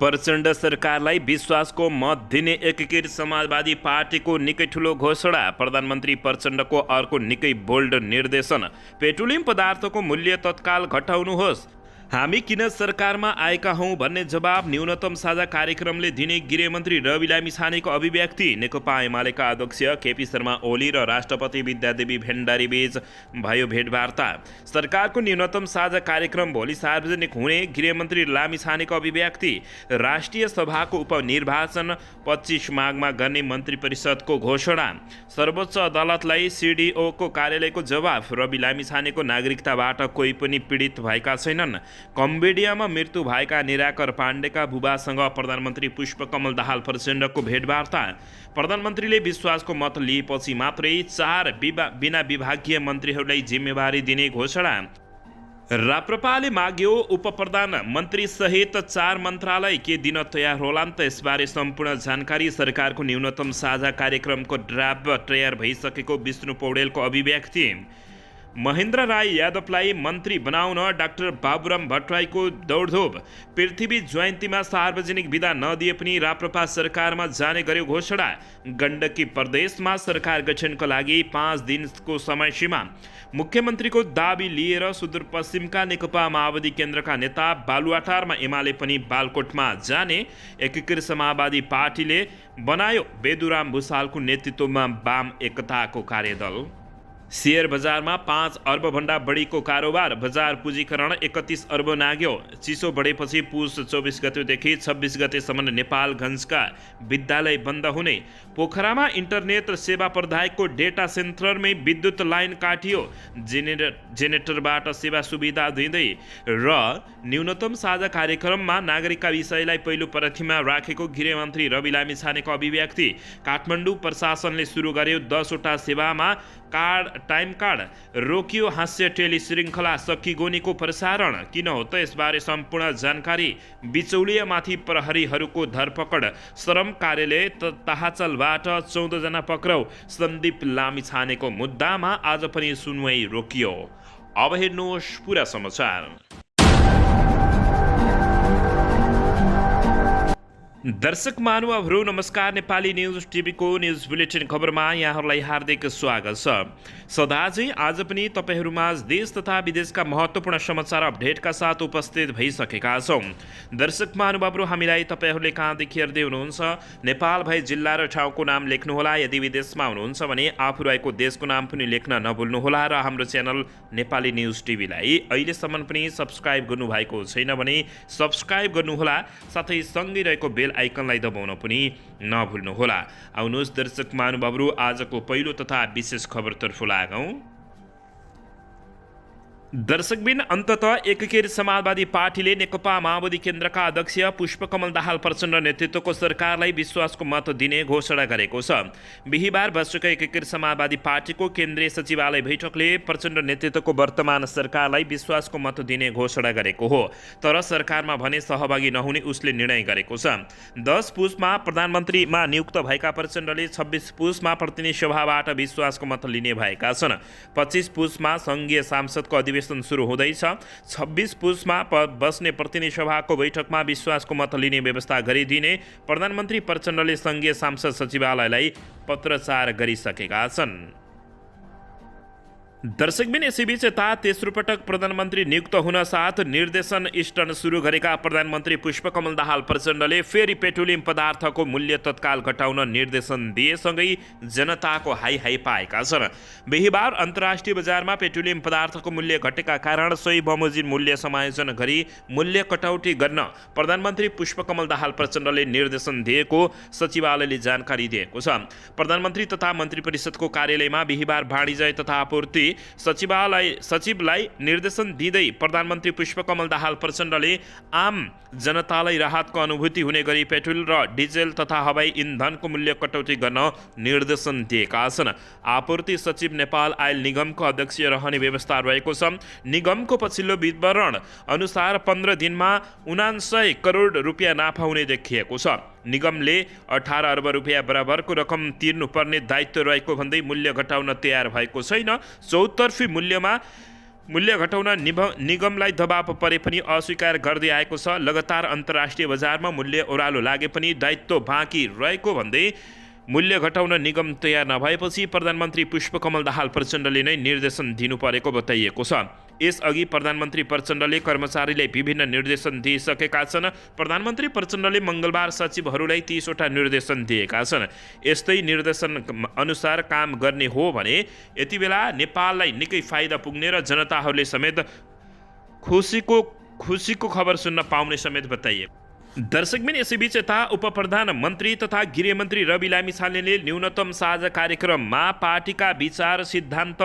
प्रचण्ड सरकारलाई विश्वासको मत दिने एकीकृत समाजवादी पार्टीको निकै ठुलो घोषणा। प्रधानमन्त्री प्रचण्डको अर्को निकै बोल्ड निर्देशन। पेट्रोलियम पदार्थको मूल्य तत्काल घटाउनुहोस्। हामी किन सरकारमा आएका हौं भन्ने जवाब न्यूनतम साझा कार्यक्रमले दिने गृहमन्त्री रवि लामिछानेको अभिव्यक्ति। नेकपा एमालेका अध्यक्ष केपी शर्मा ओली र राष्ट्रपति विद्यादेवी भण्डारी बीच भयो भेटवार्ता। सरकारको न्यूनतम साझा कार्यक्रम भोलि सार्वजनिक हुने गृहमन्त्री लामिछानेको अभिव्यक्ति। राष्ट्रिय सभाको उपनिर्वाचन 25 माघमा गर्ने मन्त्री परिषदको घोषणा। सर्वोच्च अदालतलाई सिडिओको कार्यालयको जवाफ। रवि लामिछानेको नागरिकताबाट कोही पनि पीडित भएका छैनन्। कम्बोडियामा मृत्यु भएका निराकर पाण्डेका बुबासँग प्रधानमन्त्री पुष्पकमल दाहाल प्रचण्डको भेटवार्ता। प्रधानमन्त्रीले विश्वासको मत लिएपछि मात्रै 4 बिना विभागीय मन्त्रीहरूलाई जिम्मेवारी दिने घोषणा। राप्रपाले माग्यो उप प्रधानमन्त्री सहित 4 मन्त्रालय के दिन तयार होलान् त यसबारे सम्पूर्ण जानकारी। सरकारको न्यूनतम साझा कार्यक्रमको ड्राफ्ट तयार भइसकेको विष्णु पौडेलको अभिव्यक्ति। महेन्द्र राय यादवलाई मन्त्री बनाउन डाक्टर बाबुराम भट्टराईको दौडधोप। पृथ्वी जयन्तीमा सार्वजनिक विदा नदिए पनि राप्रपा सरकारमा जाने गर्यो घोषणा। गण्डकी प्रदेशमा सरकार गठनका लागि 5 दिनको समय सीमा। मुख्यमन्त्रीको दाबी लिएर सुदूरपश्चिमका नेकपा माओवादी केन्द्रका नेता बालुवाटारमा एमाले पनि बालकोटमा जाने। एकीकृत समाजवादी पार्टीले बनायो बेदुराम भुसालको नेतृत्वमा वाम एकताको कार्यदल। शेयर बजारमा 5 अर्बभन्दा बढीको कारोबार। बजार पुँजीकरण 31 अर्ब नाग्यो। चिसो बढेपछि पुस 24 गतेदेखि 26 गतेसम्म नेपालगञ्जका विद्यालय बन्द हुने। पोखरामा इन्टरनेट सेवा प्रदायकको डेटा सेन्टरमै विद्युत लाइन काटियो। जेनेरेटरबाट सेवा सुविधा दिँदै र न्यूनतम साझा कार्यक्रममा नागरिकका विषयलाई पहिलो प्रथममा राखेको गृहमन्त्री रवि लामिछानेको अभिव्यक्ति। काठमाडौँ प्रशासनले सुरु गर्यो 10 वटा सेवामा टाइम कार्ड रोकियो। हाँस्य टेली श्रृङ्खला सकिगोनीको प्रसारण किन हो त यसबारे सम्पूर्ण जानकारी। बिचौलियामाथि प्रहरीहरूको धरपकड। श्रम कार्यालय ताहाचलबाट 14 जना पक्राउ। सन्दीप लामिछानेको मुद्दामा आज पनि सुनवाई रोकियो। अब हेर्नुहोस् पुरा समाचार। दर्शक महानुभावहरू नमस्कार। नेपाली न्युज टिभीको न्युज बुलेटिन खबरमा यहाँहरूलाई हार्दिक स्वागत छ। सदाझै आज पनि तपाईँहरूमाझ देश तथा विदेशका महत्त्वपूर्ण समाचार अपडेटका साथ उपस्थित भइसकेका छौँ। दर्शक महानुभावहरू हामीलाई तपाईँहरूले कहाँदेखि हेर्दै हुनुहुन्छ नेपाल भई जिल्ला र ठाउँको नाम लेख्नुहोला। यदि विदेशमा हुनुहुन्छ भने आफू रहेको देशको नाम पनि लेख्न नभुल्नुहोला र हाम्रो च्यानल नेपाली न्युज टिभीलाई अहिलेसम्म पनि सब्सक्राइब गर्नुभएको छैन भने सब्सक्राइब गर्नुहोला। साथै सँगै रहेको बेल आइकनलाई दबाउन पनि नभुल्नुहोला। आउनुहोस् दर्शक महानुभावहरू आजको पहिलो तथा विशेष खबरतर्फ लागौं। दर्शकबिन अन्ततः एकीकृत समाजवादी पार्टीले नेकपा माओवादी केन्द्रका अध्यक्ष पुष्पकमल दाहाल प्रचण्ड नेतृत्वको सरकारलाई विश्वासको मत दिने घोषणा गरेको छ। बिहिबार बसेको एकीकृत समाजवादी पार्टीको केन्द्रीय सचिवालय बैठकले प्रचण्ड नेतृत्वको वर्तमान सरकारलाई विश्वासको मत दिने घोषणा गरेको हो। तर सरकारमा भने सहभागी नहुने उसले निर्णय गरेको छ। 10 पुसमा प्रधानमन्त्रीमा नियुक्त भएका प्रचण्डले 26 पुसमा प्रतिनिधि सभाबाट विश्वासको मत लिने भएका छन्। 25 पुसमा सङ्घीय सांसदको अधिवेशन सुरु हुँदैछ। 26 पुसमा बस्ने प्रतिनिधि सभाको बैठकमा विश्वासको मत लिने व्यवस्था गरिदिने प्रधानमन्त्री प्रचण्डले सङ्घीय सांसद सचिवालयलाई पत्रचार गरिसकेका छन्। दर्शकबिन यसैबीच यता तेस्रो पटक प्रधानमन्त्री नियुक्त हुन साथ निर्देशन स्टन सुरु गरेका प्रधानमन्त्री पुष्पकमल दाहाल प्रचण्डले फेरि पेट्रोलियम पदार्थको मूल्य तत्काल घटाउन निर्देशन दिएसँगै जनताको हाई हाई पाएका छन्। बिहिबार अन्तर्राष्ट्रिय बजारमा पेट्रोलियम पदार्थको मूल्य घटेका कारण सोही बमोजिम मूल्य समायोजन गरी मूल्य कटौती गर्न प्रधानमन्त्री पुष्पकमल दाहाल प्रचण्डले निर्देशन दिएको सचिवालयले जानकारी दिएको छ। प्रधानमन्त्री तथा मन्त्री परिषदको कार्यालयमा बिहिबार वाणिज्य तथा आपूर्ति सचिवलाई निर्देशन दिँदै प्रधानमन्त्री पुष्पकमल दाहाल प्रचण्डले आम जनतालाई राहतको अनुभूति हुने गरी पेट्रोल र डिजेल तथा हवाई इन्धनको मूल्य कटौती गर्न निर्देशन दिएका छन्। आपूर्ति सचिव नेपाल आयल निगमको अध्यक्ष रहने व्यवस्था रहेको छ। निगमको पछिल्लो विवरण अनुसार 15 दिनमा 79 करोड रुपियाँ नाफा हुने देखिएको छ। निगमले 18 अर्ब रुपियाँ बराबरको रकम तिर्नुपर्ने दायित्व रहेको भन्दै मूल्य घटाउन तयार भएको छैन। चौतर्फी मूल्यमा मूल्य घटाउन निगमलाई दबाव परे पनि अस्वीकार गर्दै आएको छ। लगातार अन्तर्राष्ट्रिय बजारमा मूल्य ओह्रालो लागे पनि दायित्व बाँकी रहेको भन्दै मूल्य घटाउन निगम तयार नभएपछि प्रधानमन्त्री पुष्पकमल दाहाल प्रचण्डले नै निर्देशन दिनु परेको बताइएको छ। यसअघि प्रधानमन्त्री प्रचण्डले कर्मचारीलाई विभिन्न निर्देशन दिइसकेका छन्। प्रधानमन्त्री प्रचण्डले मङ्गलबार सचिवहरूलाई 30 वटा निर्देशन दिएका छन्। यस्तै निर्देशन अनुसार काम गर्ने हो भने यति बेला नेपाललाई निकै फाइदा पुग्ने र जनताहरूले समेत खुसीको खबर सुन्न पाउने समेत बताइएको। दर्शकबिन यसैबीच यता उप प्रधानमन्त्री तथा गृहमन्त्री रवि लामिछानेले न्यूनतम साझा कार्यक्रममा पार्टीका विचार सिद्धान्त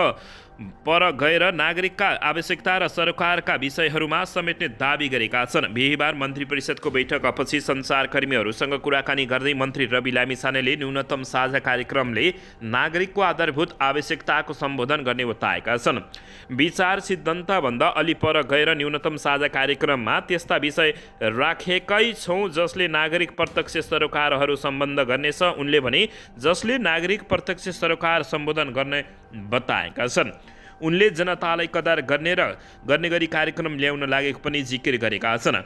पर गएर नागरिकका आवश्यकता र सरकारका विषयहरूमा समेट्ने दावी गरेका छन्। बिहिबार मन्त्री परिषदको बैठकपछि सञ्चारकर्मीहरूसँग कुराकानी गर्दै मन्त्री रवि लामिछानेले न्यूनतम साझा कार्यक्रमले नागरिकको आधारभूत आवश्यकताको सम्बोधन गर्ने बताएका छन्। विचार सिद्धान्तभन्दा अलि पर गएर न्यूनतम साझा कार्यक्रममा त्यस्ता विषय राखेकै छौँ जसले नागरिक प्रत्यक्ष सरोकारहरू सम्बन्ध गर्नेछ। उनले भने जसले नागरिक प्रत्यक्ष सरोकार सम्बोधन गर्ने बताएका छन्। उनले जनतालाई कदर गर्ने गरी कार्यक्रम ल्याउन लागेको पनि जिकिर गरेका छन्।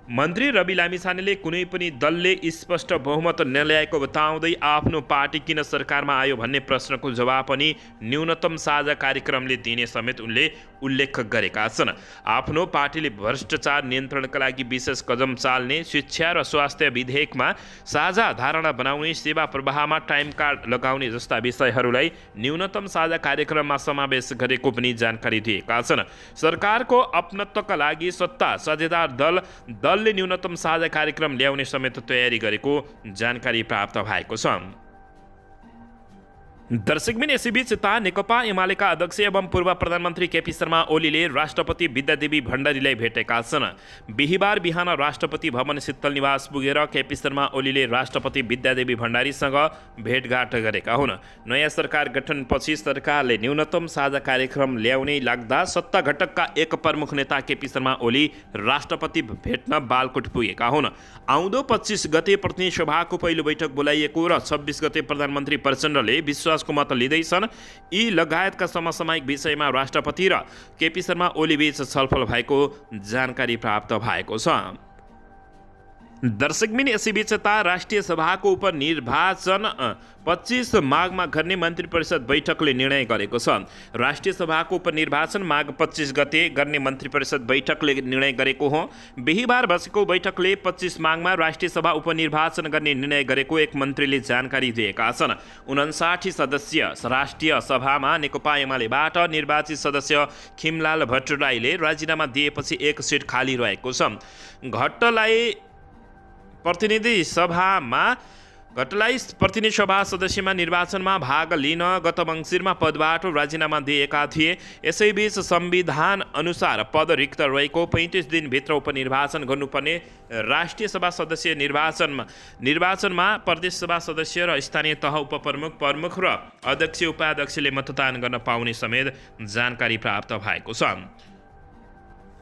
मन्त्री रवि लामिछानेले कुनै पनि दलले स्पष्ट बहुमत नल्याएको बताउँदै आफ्नो पार्टी किन सरकारमा आयो भन्ने प्रश्नको जवाब पनि न्यूनतम साझा कार्यक्रमले दिने समेत उनले उल्लेख गरेका छन्। आफ्नो पार्टीले भ्रष्टाचार नियन्त्रणका लागि विशेष कदम चाल्ने, शिक्षा र स्वास्थ्य विधेयकमा साझा धारणा बनाउने, सेवा प्रवाहमा टाइम कार्ड लगाउने जस्ता विषयहरूलाई न्यूनतम साझा कार्यक्रममा समावेश गरेको पनि जानकारी दिएका छन्। सरकारको अपनत्वका लागि सत्ता साझेदार दलले न्यूनतम साझा कार्यक्रम ल्याउने समेत तयारी गरेको जानकारी प्राप्त भएको छ। दर्शकबिन यसैबीच यता नेकपा एमालेका अध्यक्ष एवं पूर्व प्रधानमन्त्री केपी शर्मा ओलीले राष्ट्रपति विद्यादेवी भण्डारीलाई भेटेका छन्। बिहिबार बिहान राष्ट्रपति भवन शीतल निवास पुगेर केपी शर्मा ओलीले राष्ट्रपति विद्यादेवी भण्डारीसँग भेटघाट गरेका हुन्। नयाँ सरकार गठनपछि सरकारले न्यूनतम साझा कार्यक्रम ल्याउने लाग्दा सत्ता घटकका एक प्रमुख नेता केपी शर्मा ओली राष्ट्रपति भेट्न बालकोट पुगेका हुन्। आउँदो 25 गते प्रतिनिधि सभाको पहिलो बैठक बोलाइएको र 26 गते प्रधानमन्त्री प्रचण्डले विश्वासको मत लिँदैछन्। यी लगायतका समसामयिक विषयमा राष्ट्रपति र केपी शर्मा ओलीबीच छलफल भएको जानकारी प्राप्त भएको छ। दर्शकबिन यसैबीच यता राष्ट्रिय सभाको उपनिर्वाचन 25 माघमा गर्ने मन्त्री परिषद बैठकले निर्णय गरेको छ। राष्ट्रिय सभाको उपनिर्वाचन माघ 25 गते गर्ने मन्त्री परिषद बैठकले निर्णय गरेको हो। बिहिबार बसेको बैठकले 25 माघमा राष्ट्रिय सभा उपनिर्वाचन गर्ने निर्णय गरेको एक मन्त्रीले जानकारी दिएका छन्। 59 सदस्यीय राष्ट्रिय सभामा नेकपा एमालेबाट निर्वाचित सदस्य खिमलाल भट्टराईले राजीनामा दिएपछि एक सिट खाली रहेको छ। घट्टलाई प्रतिनिधि सभा सदस्यमा निर्वाचनमा भाग लिन गत मङ्सिरमा पदबाट राजीनामा दिएका थिए। यसैबीच संविधान अनुसार पद रिक्त रहेको 35 दिनभित्र उपनिर्वाचन गर्नुपर्ने राष्ट्रिय सभा सदस्य निर्वाचनमा प्रदेश सभा सदस्य र स्थानीय तह उपप्रमुख, प्रमुख र अध्यक्ष उपाध्यक्षले मतदान गर्न पाउने समेत जानकारी प्राप्त भएको छ।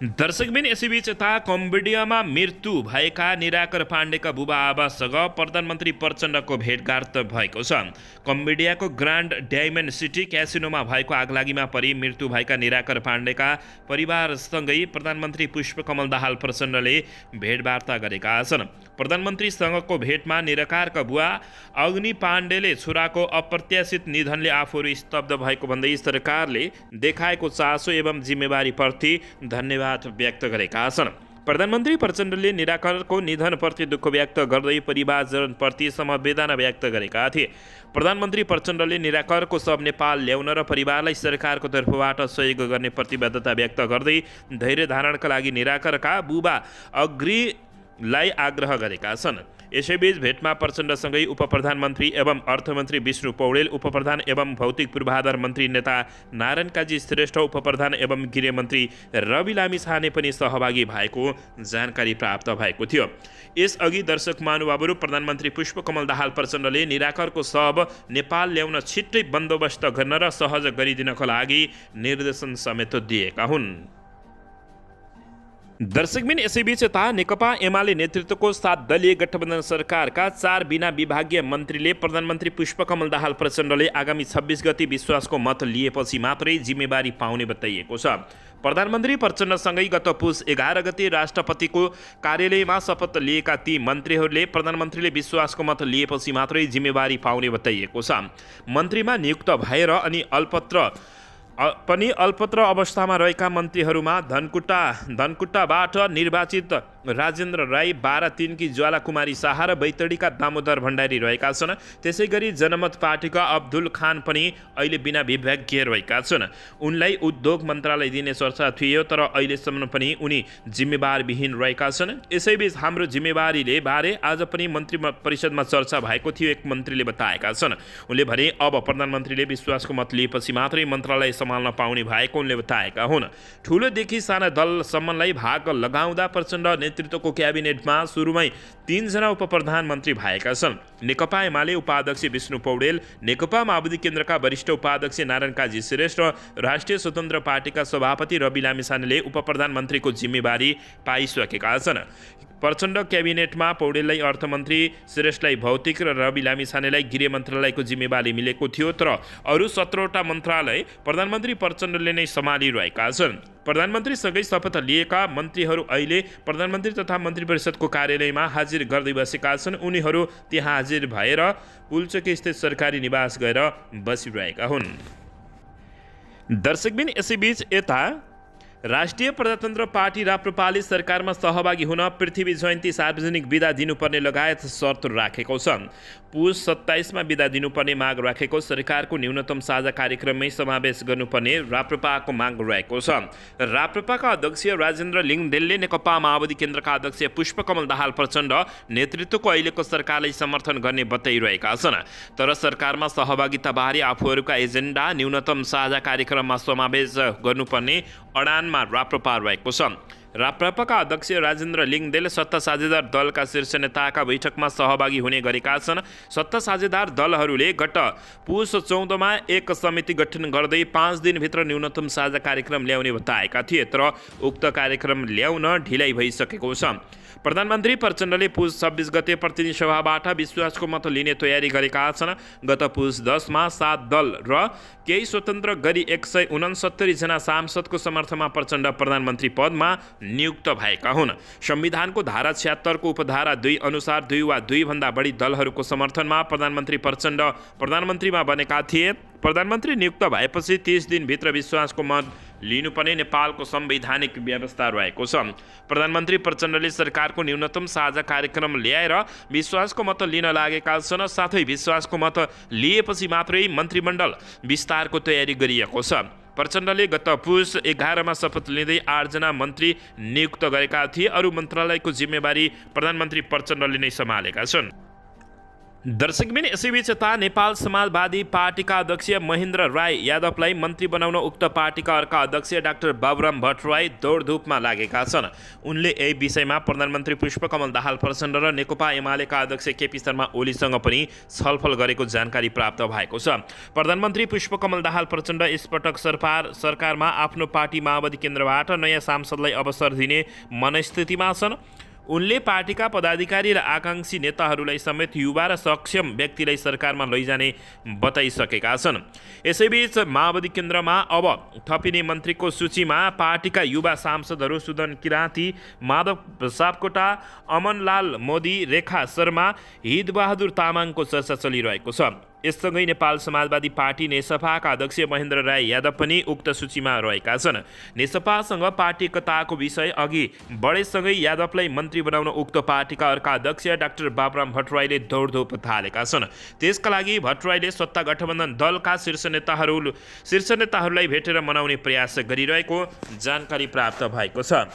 दर्शकबिन यसैबीच यता कम्बोडियामा मृत्यु भएका निराकर पाण्डेका बुबा आवासँग प्रधानमन्त्री प्रचण्डको भेटघाट भएको छ। कम्बोडियाको ग्रान्ड डायमन्ड सिटी क्यासिनोमा भएको आगलागीमा परि मृत्यु भएका निराकर पाण्डेका परिवारसँगै प्रधानमन्त्री पुष्पकमल दाहाल प्रचण्डले भेटवार्ता गरेका छन्। प्रधानमन्त्रीसँगको भेटमा निराकारका बुवा अग्नि पाण्डेले छोराको अप्रत्याशित निधनले आफूहरू स्तब्ध भएको भन्दै सरकारले देखाएको चासो एवं जिम्मेवारीप्रति धन्यवाद व्यक्त गरेका छन्। प्रधानमन्त्री प्रचण्डले निराकरको निधनप्रति दुःख व्यक्त गर्दै परिवारजनप्रति समवेदना व्यक्त गरेका थिए। प्रधानमन्त्री प्रचण्डले निराकरको शव नेपाल ल्याउन र परिवारलाई सरकारको तर्फबाट सहयोग गर्ने प्रतिबद्धता व्यक्त गर्दै धैर्य धारणका लागि निराकरका बुबा अग्निलाई आग्रह गरेका छन्। यसैबीच भेटमा प्रचण्डसँगै उपप्रधानमन्त्री एवं अर्थमन्त्री विष्णु पौडेल, उपप्रधान एवं भौतिक पूर्वाधार मन्त्री नेता नारायण काजी श्रेष्ठ, उपप्रधान एवं गृहमन्त्री रवि लामिछाने पनि सहभागी भएको जानकारी प्राप्त भएको थियो। यसअघि दर्शक महानुभावहरू प्रधानमन्त्री पुष्पकमल दाहाल प्रचण्डले निराकरको शव नेपाल ल्याउन छिट्टै बन्दोबस्त गर्न र सहज गरिदिनको लागि निर्देशन समेत दिएका हुन्। दर्शकबिन यसैबीच यता नेकपा एमाले नेतृत्वको 7 दलीय गठबन्धन सरकारका 4 बिना विभागीय मन्त्रीले प्रधानमन्त्री पुष्पकमल दाहाल प्रचण्डले आगामी 26 गति विश्वासको मत लिएपछि मात्रै जिम्मेवारी पाउने बताइएको छ। प्रधानमन्त्री प्रचण्डसँगै गत पुस 11 गते राष्ट्रपतिको कार्यालयमा शपथ लिएका ती मन्त्रीहरूले प्रधानमन्त्रीले विश्वासको मत लिएपछि मात्रै जिम्मेवारी पाउने बताइएको छ। मन्त्रीमा नियुक्त भएर अनि अल्पत्र अवस्थामा रहेका मन्त्रीहरूमा धनकुटाबाट निर्वाचित राजेन्द्र राई, 12 की ज्वाला कुमारी शाह र बैतडीका दामोदर भण्डारी रहेका छन्। त्यसैगरी जनमत पार्टीका अब्दुल खान पनि अहिले बिना विभागीय रहेका छन्। उनलाई उद्योग मन्त्रालय दिने चर्चा थियो, तर अहिलेसम्म पनि उनी जिम्मेवारविहीन रहेका छन्। यसैबीच हाम्रो जिम्मेवारीले बारे आज पनि मन्त्री परिषदमा चर्चा भएको थियो, एक मन्त्रीले बताएका छन्। उनले भने अब प्रधानमन्त्रीले विश्वासको मत लिएपछि मात्रै मन्त्रालय सम्हाल्न पाउने भएको उनले बताएका हुन्। ठुलोदेखि साना दलसम्मलाई भाग लगाउँदा प्रचण्ड नेतृत्वको क्याबिनेटमा सुरुमै 3 जना उपप्रधानमन्त्री भएका छन्। नेकपा एमाले उपाध्यक्ष विष्णु पौडेल, नेकपा माओवादी केन्द्रका वरिष्ठ उपाध्यक्ष नारायण काजी श्रेष्ठ र राष्ट्रिय स्वतन्त्र पार्टीका सभापति रवि लामिछानेले उपप्रधानमन्त्रीको जिम्मेवारी पाइसकेका छन्। प्रचण्ड क्याबिनेटमा पौडेललाई अर्थमन्त्री, श्रेष्ठलाई भौतिक र रवि लामिछानेलाई गृह मन्त्रालयको जिम्मेवारी मिलेको थियो, तर अरू 17वटा मन्त्रालय प्रधानमन्त्री प्रचण्डले नै सम्हालिरहेका छन्। प्रधानमन्त्रीसँगै शपथ लिएका मन्त्रीहरू अहिले प्रधानमन्त्री तथा मन्त्री परिषदको कार्यालयमा हाजिर गर्दै बसेका छन्। उनीहरू त्यहाँ हाजिर भएर पुल्चोक स्थित सरकारी निवास गएर बसिरहेका हुन्। दर्शकबिन यसैबीच यता राष्ट्रिय प्रजातन्त्र पार्टी राप्रपाले सरकारमा सहभागी हुन पृथ्वी जयन्ती सार्वजनिक बिदा दिनुपर्ने लगायत शर्त राखेको छ। पुस 27मा बिदा दिनुपर्ने माग राखेको सरकारको न्यूनतम साझा कार्यक्रममै समावेश गर्नुपर्ने राप्रपाको माग रहेको छ। राप्रपाका अध्यक्ष राजेन्द्र लिङदेलले नेकपा माओवादी केन्द्रका अध्यक्ष पुष्पकमल दाहाल प्रचण्ड नेतृत्वको अहिलेको सरकारलाई समर्थन गर्ने बताइरहेका छन्। तर सरकारमा सहभागिताबारे आफूहरूका एजेन्डा न्यूनतम साझा कार्यक्रममा समावेश गर्नुपर्ने अडानमा राप्रपा रहेको छ। राप्रपाका अध्यक्ष राजेन्द्र लिङदेल सत्ता साझेदार दलका शीर्ष नेताका बैठकमा सहभागी हुने गरेका छन्। सत्ता साझेदार दलहरूले गत पुस 14मा एक समिति गठन गर्दै 5 दिनभित्र न्यूनतम साझा कार्यक्रम ल्याउने बताएका थिए, तर उक्त कार्यक्रम ल्याउन ढिलाइ भइसकेको छ। प्रधानमन्त्री प्रचण्डले पुस 26 गते प्रतिनिधि सभाबाट विश्वासको मत लिने तयारी गरेका छन्। गत पुस 10मा 7 दल र केही स्वतन्त्र गरी 169 जना सांसदको समर्थनमा प्रचण्ड प्रधानमन्त्री पदमा नियुक्त भएका हुन्। संविधानको धारा 76 को उपधारा 2 अनुसार 2 वा 2 भन्दा बढी दलहरूको समर्थनमा प्रधानमन्त्री प्रचण्ड प्रधानमन्त्रीमा बनेका थिए। प्रधानमन्त्री नियुक्त भएपछि 30 दिनभित्र विश्वासको मत लिनुपर्ने नेपालको संवैधानिक व्यवस्था रहेको छ। प्रधानमन्त्री प्रचण्डले सरकारको न्यूनतम साझा कार्यक्रम ल्याएर विश्वासको मत लिन लागेका छन्। साथै विश्वासको मत लिएपछि मात्रै मन्त्रीमण्डल विस्तारको तयारी गरिएको छ। प्रचण्डले गत पुस 11मा शपथ लिँदै 8 जना मन्त्री नियुक्त गरेका थिए। अरू मन्त्रालयको जिम्मेवारी प्रधानमन्त्री प्रचण्डले नै सम्हालेका छन्। दर्शकबिन यसैबीच यता नेपाल समाजवादी पार्टीका अध्यक्ष महेन्द्र राय यादवलाई मन्त्री बनाउन उक्त पार्टीका अर्का अध्यक्ष डाक्टर बाबुराम भट्टराई दौडधुपमा लागेका छन्। उनले यही विषयमा प्रधानमन्त्री पुष्पकमल दाहाल प्रचण्ड र नेकपा एमालेका अध्यक्ष केपी शर्मा ओलीसँग पनि छलफल गरेको जानकारी प्राप्त भएको छ। प्रधानमन्त्री पुष्पकमल दाहाल प्रचण्ड यसपटक सरकारमा आफ्नो पार्टी माओवादी केन्द्रबाट नयाँ सांसदलाई अवसर दिने मनस्थितिमा छन्। उनले पार्टीका पदाधिकारी र आकांक्षी नेताहरूलाई समेत युवा र सक्षम व्यक्तिलाई सरकारमा लैजाने बताइसकेका छन्। यसैबीच माओवादी केन्द्रमा अब थपिने मन्त्रीको सूचीमा पार्टीका युवा सांसदहरू सुदन किराँती, माधव सापकोटा, अमनलाल मोदी, रेखा शर्मा, हिदबहादुर तामाङको चर्चा चलिरहेको छ। यससँगै नेपाल समाजवादी पार्टी नेसपाका अध्यक्ष महेन्द्र राय यादव पनि उक्त सूचीमा रहेका छन्। नेसपासँग पार्टी एकताको विषय अघि बढेसँगै यादवलाई मन्त्री बनाउन उक्त पार्टीका अर्का अध्यक्ष डाक्टर बाबुराम भट्टराईले दौडधुप थालेका छन्। त्यसका लागि भट्टराईले सत्ता गठबन्धन दलका शीर्ष नेताहरूलाई भेटेर मनाउने प्रयास गरिरहेको जानकारी प्राप्त भएको छ।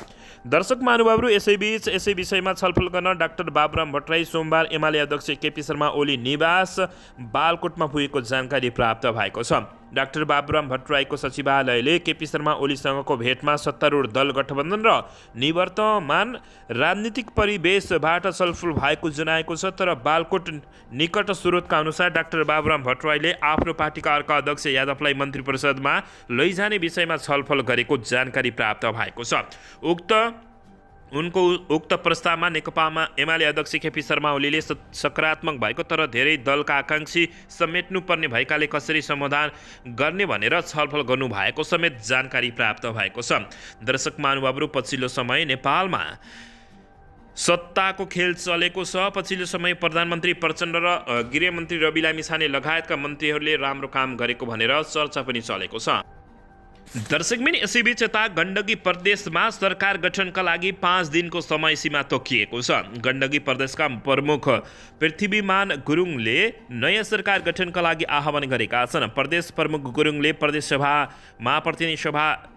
दर्शक महानुभावहरू यसैबीच यसै विषयमा छलफल गर्न डाक्टर बाबुराम भट्टराई सोमबार एमाले अध्यक्ष केपी शर्मा ओली निवास बालकोटमा पुगेको जानकारी प्राप्त भएको छ। डाक्टर बाबुराम भट्टराईको सचिवालयले केपी शर्मा ओलीसँगको भेटमा सत्तारूढ दल गठबन्धन र निवर्तमान राजनीतिक परिवेशबाट छलफल भएको जनाएको छ। तर बालकोट निकट स्रोतका अनुसार डाक्टर बाबुराम भट्टराईले आफ्नो पार्टीका अर्का अध्यक्ष यादवलाई मन्त्री परिषदमा लैजाने विषयमा छलफल गरेको जानकारी प्राप्त भएको छ। उक्त उनको उक्त प्रस्तावमा नेकपा एमाले अध्यक्ष केपी शर्मा ओलीले सकारात्मक भएको तर धेरै दलका आकाङ्क्षी समेट्नुपर्ने भएकाले कसरी समाधान गर्ने भनेर छलफल गर्नुभएको समेत जानकारी प्राप्त भएको छ। दर्शक महानुभावहरू, पछिल्लो समय नेपालमा सत्ताको खेल चलेको छ। पछिल्लो समय प्रधानमन्त्री प्रचण्ड र गृहमन्त्री रवि लामिछाने लगायतका मन्त्रीहरूले राम्रो काम गरेको भनेर चर्चा पनि चलेको छ। दर्शकबिन, यसैबीच यता गण्डकी प्रदेशमा सरकार गठनका लागि 5 दिनको समय सीमा तोकिएको छ। गण्डकी प्रदेशका प्रमुख पृथ्वीमान गुरुङले नयाँ सरकार गठनका लागि आह्वान गरेका छन्। प्रदेश प्रमुख गुरुङले प्रदेशसभामा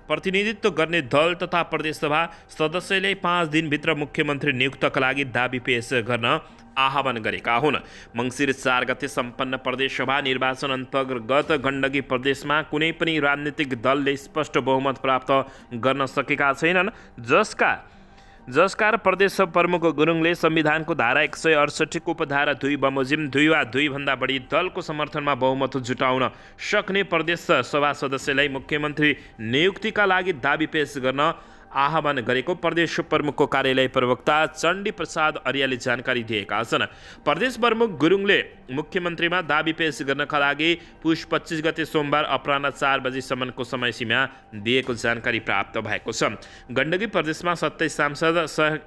प्रतिनिधित्व गर्ने दल तथा प्रदेशसभा सदस्यले 5 दिनभित्र मुख्यमन्त्री नियुक्तका लागि दाबी पेश गर्न आह्वान गरेका हुन्। मङ्सिर 4 गते सम्पन्न प्रदेशसभा निर्वाचन अन्तर्गत गण्डकी प्रदेशमा कुनै पनि राजनीतिक दलले स्पष्ट बहुमत प्राप्त गर्न सकेका छैनन्, जसका प्रदेश प्रमुख गुरुङले संविधानको धारा 168 को उपधारा 2 बमोजिम 2 वा 2 भन्दा बढी दलको समर्थनमा बहुमत जुटाउन सक्ने प्रदेश सभा सदस्यलाई मुख्यमन्त्री नियुक्तिका लागि दाबी पेश गर्न आह्वान गरेको प्रदेश प्रमुखको कार्यालय प्रवक्ता चण्डी प्रसाद अर्यालले जानकारी दिएका छन्। प्रदेश प्रमुख गुरुङले मुख्यमन्त्रीमा दाबी पेश गर्नका लागि पुष 25 गते सोमबार अपराह्न 4 बजीसम्मको समय सीमा दिएको जानकारी प्राप्त भएको छ। गण्डकी प्रदेशमा 27 सांसद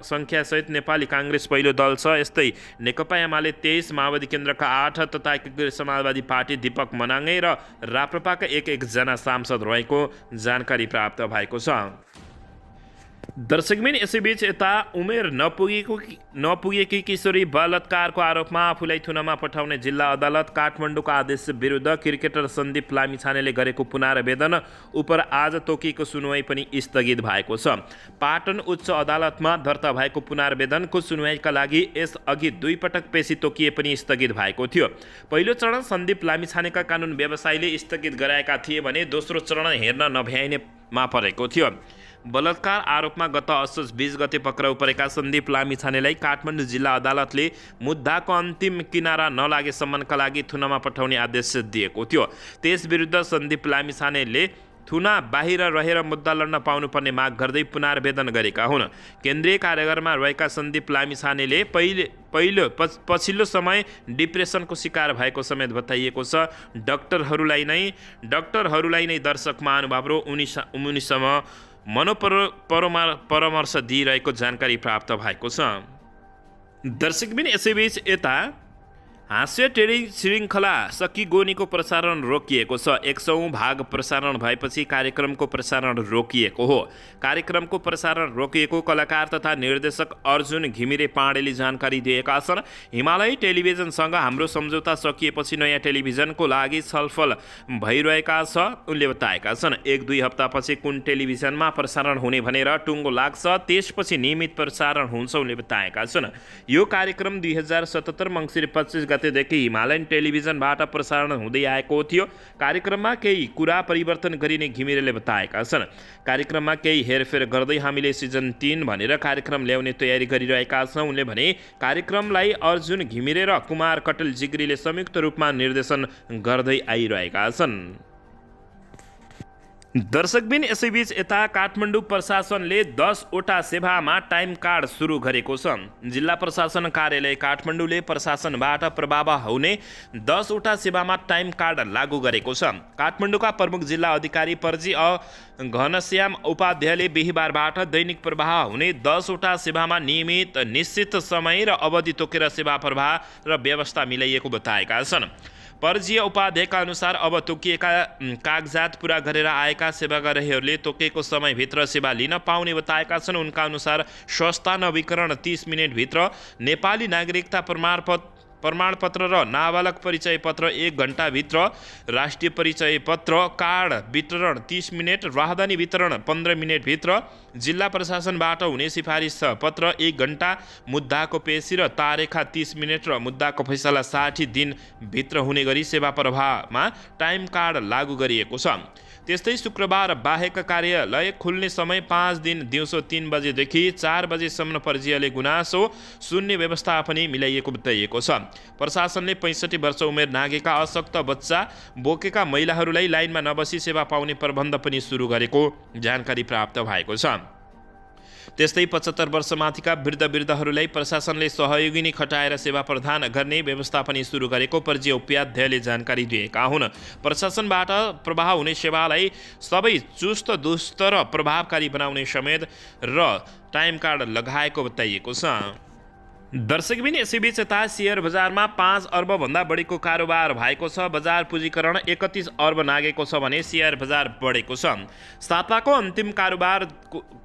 सङ्ख्यासहित नेपाली काङ्ग्रेस पहिलो दल छ। यस्तै नेकपा एमाले 23, माओवादी केन्द्रका 8 तथा एकीकृत समाजवादी पार्टी दीपक मनाङे र राप्रपाका 1 जना सांसद रहेको जानकारी प्राप्त भएको छ। दर्शकबिन, यसैबीच यता उमेर नपुगेकी किशोरी बलात्कारको आरोपमा आफूलाई थुनामा पठाउने जिल्ला अदालत काठमाडौँको आदेश विरुद्ध क्रिकेटर सन्दीप लामिछानेले गरेको पुनरावेदन उप आज तोकिएको सुनवाई पनि स्थगित भएको छ। पाटन उच्च अदालतमा दर्ता भएको पुनरावेदनको सुनवाईका लागि यसअघि 2 पटक पेशी तोकिए पनि स्थगित भएको थियो। पहिलो चरण सन्दीप लामिछानेका कानुन व्यवसायीले स्थगित गराएका थिए भने दोस्रो चरण हेर्न नभ्याइनेमा परेको थियो। बलात्कार आरोपमा गत असोज 20 गते पक्राउ परेका सन्दीप लामिछानेलाई काठमाडौँ जिल्ला अदालतले मुद्दाको अन्तिम किनारा नलागेसम्मका लागि थुनामा पठाउने आदेश दिएको थियो। त्यसविरुद्ध सन्दीप लामिछानेले थुना बाहिर रहेर मुद्दा लड्न पाउनुपर्ने माग गर्दै पुनरावेदन गरेका हुन्। केन्द्रीय कारागारमा रहेका सन्दीप लामिछानेले पछिल्लो समय डिप्रेसनको शिकार भएको समेत बताइएको छ। डाक्टरहरूलाई नै दर्शक महानुभावहरू उनीसँग परामर्श दिइरहेको जानकारी प्राप्त भएको छ। दर्शकबिन, यसैबीच यता हास्य टेली श्रृङ्खला सकिगोनीको प्रसारण रोकिएको छ। 100औं भाग प्रसारण भएपछि कार्यक्रमको प्रसारण रोकिएको हो। कार्यक्रमको प्रसारण रोकिएको कलाकार तथा निर्देशक अर्जुन घिमिरे पाण्डेले जानकारी दिएका छन्। हिमालय टेलिभिजनसँग हाम्रो सम्झौता सकिएपछि नयाँ टेलिभिजनको लागि छलफल भइरहेका छ उनले बताएका छन्। 1-2 हप्तापछि कुन टेलिभिजनमा प्रसारण हुने भनेर टुङ्गो लाग्छ, त्यसपछि नियमित प्रसारण हुन्छ उनले बताएका छन्। यो कार्यक्रम 2077 मङ्सिर 25 गतेदेखि हिमालयन टेलिभिजनबाट प्रसारण हुँदै आएको थियो। कार्यक्रममा केही कुरा परिवर्तन गरिने घिमिरेले बताएका छन्। कार्यक्रममा केही हेरफेर गर्दै हामीले सिजन 3 भनेर कार्यक्रम ल्याउने तयारी गरिरहेका छौँ उनले भने। कार्यक्रमलाई अर्जुन घिमिरे र कुमार कटल जिग्रीले संयुक्त रूपमा निर्देशन गर्दै आइरहेका छन्। दर्शकबिन, यसैबीच यता काठमाडौँ प्रशासनले 10वटा सेवामा टाइम कार्ड सुरु गरेको छ। जिल्ला प्रशासन कार्यालय काठमाडौँले प्रशासनबाट प्रभाव हुने 10वटा सेवामा टाइम कार्ड लागू गरेको छ। काठमाडौँका प्रमुख जिल्ला अधिकारी पर्जी घनश्याम उपाध्यायले बिहिबारबाट दैनिक प्रवाह हुने 10वटा सेवामा नियमित निश्चित समय र अवधि तोकेर सेवा प्रवाह र व्यवस्था मिलाइएको बताएका छन्। पर्जीय उपाध्यायका अनुसार अब तोकिएका कागजात पुरा गरेर आएका सेवाग्राहीहरूले तोकेको समयभित्र सेवा लिन पाउने बताएका छन्। उनका अनुसार संस्था नवीकरण 30 मिनेटभित्र, नेपाली नागरिकता प्रमाणपत्र र नाबालक परिचय पत्र 1 घण्टाभित्र, राष्ट्रिय परिचय पत्र कार्ड वितरण 30 मिनट, राहदानी वितरण 15 मिनटभित्र, जिल्ला प्रशासनबाट हुने सिफारिस पत्र 1 घण्टा, मुद्दाको पेशी र तारेखा 30 मिनट र मुद्दाको फैसला 60 दिनभित्र हुने गरी सेवा प्रवाहमा टाइम कार्ड लागू गरिएको छ। त्यस्तै शुक्रबार बाहेक कार्यालय खुल्ने समय 5 दिन दिउँसो 3 बजेदेखि 4 बजेसम्म पर्जीयले गुनासो सुन्ने व्यवस्था पनि मिलाइएको बताइएको छ। प्रशासनले 65 वर्ष उमेर नागेका अशक्त बच्चा बोकेका महिलाहरूलाई लाइनमा नबसी सेवा पाउने प्रबन्ध पनि सुरु गरेको जानकारी प्राप्त भएको छ। त्यस्तै 75 वर्षमाथिका वृद्धहरूलाई प्रशासनले सहयोगी नै खटाएर सेवा प्रदान गर्ने व्यवस्था पनि सुरु गरेको पर्जी उपाध्यायले जानकारी दिएका हुन्। प्रशासनबाट प्रवाह हुने सेवालाई सबै चुस्त दुस्त र प्रभावकारी बनाउने समेत र टाइम कार्ड लगाएको बताइएको छ। दर्शकबिन यसैबीच यता सेयर बजारमा 5 अर्बभन्दा बढीको कारोबार भएको छ। बजार पुँजीकरण 31 अर्ब नागेको छ भने सेयर बजार बढेको छ। साताको अन्तिम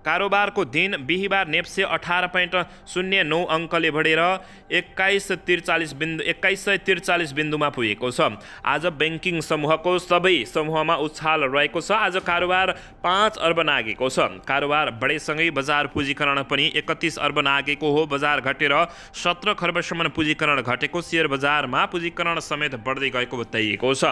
कारोबारको दिन बिहिबार नेप्से 18.09 अङ्कले बढेर 2143 बिन्दुमा पुगेको छ। आज ब्याङ्किङ समूहको सबै समूहमा उछाल रहेको छ। आज कारोबार 5 अर्ब नागेको छ। कारोबार बढेसँगै बजार पुँजीकरण पनि 31 अर्ब नागेको हो। बजार घटेर 17 खर्बसम्म पुँजीकरण घटेको। सेयर बजारमा पुँजीकरण समेत बढ्दै गएको बताइएको छ।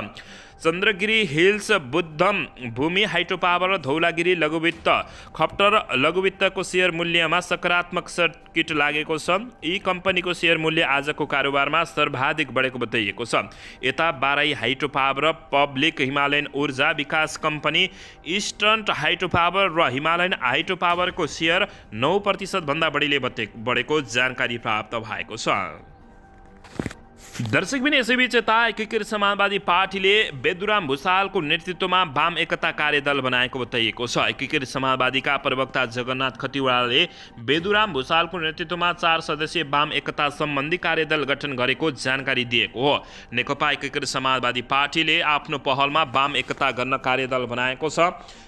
चन्द्रगिरी हिल्स, बुद्धम भूमि हाइड्रोपावर, धौलागिरी लघुवित्त, खप्टर लघुवित्तको सेयर मूल्यमा सकारात्मक सर्किट लागेको छ। यी कम्पनीको सेयर मूल्य आजको कारोबारमा सर्वाधिक बढेको बताइएको छ। यता बाराई हाइड्रोपावर, पब्लिक हिमालयन ऊर्जा विकास कम्पनी, इस्टर्न हाइड्रोपावर र हिमालयन हाइड्रोपावरको सेयर 9% भन्दा बढीले बढेको जानकारी प्राप्त भएको छ। दर्शकबिन यसैबीच यता एकीकृत समाजवादी पार्टीले बेदुराम भुसालको नेतृत्वमा वाम एकता कार्यदल बनाएको बताइएको छ। एकीकृत समाजवादीका प्रवक्ता जगन्नाथ खतिवड़ाले बेदुराम भुसालको नेतृत्वमा 4 सदस्यीय वाम एकता सम्बन्धी कार्यदल गठन गरेको जानकारी दिएको हो। नेकपा एकीकृत समाजवादी पार्टीले आफ्नो पहलमा वाम एकता गर्न कार्यदल बनाएको छ।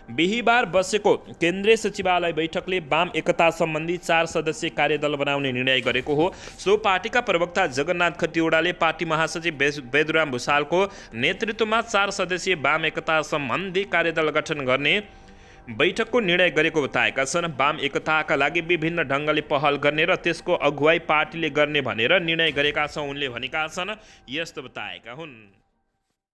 बिहिबार बसेको केन्द्रीय सचिवालय बैठकले वाम एकता सम्बन्धी 4 सदस्यीय कार्यदल बनाउने निर्णय गरेको हो। सो पार्टीका प्रवक्ता जगन्नाथ खतिवड़ाले पार्टी महासचिव बेदुराम भुसालको नेतृत्वमा 4 सदस्यीय वाम एकता सम्बन्धी कार्यदल गठन गर्ने बैठकको निर्णय गरेको बताएका छन्। वाम एकताका लागि विभिन्न ढङ्गले पहल गर्ने र त्यसको अगुवाई पार्टीले गर्ने भनेर निर्णय गरेका छौँ उनले भनेका छन्। यस्तो बताएका हुन्।